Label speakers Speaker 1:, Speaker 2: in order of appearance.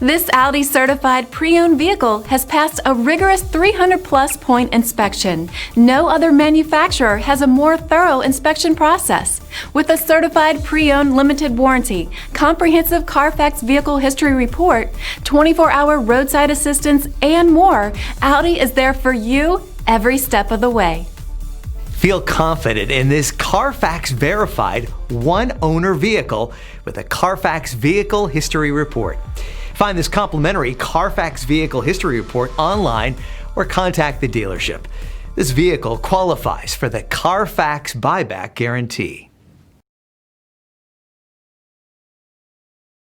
Speaker 1: This Audi certified pre-owned vehicle has passed a rigorous 300+ point inspection. No other manufacturer has a more thorough inspection process. With a certified pre-owned limited warranty, comprehensive CARFAX vehicle history report, 24-hour roadside assistance, and more, Audi is there for you every step of the way.
Speaker 2: Feel confident in this CARFAX verified one-owner vehicle with a CARFAX vehicle history report. Find this complimentary CARFAX vehicle history report online or contact the dealership. This vehicle qualifies for the CARFAX buyback guarantee.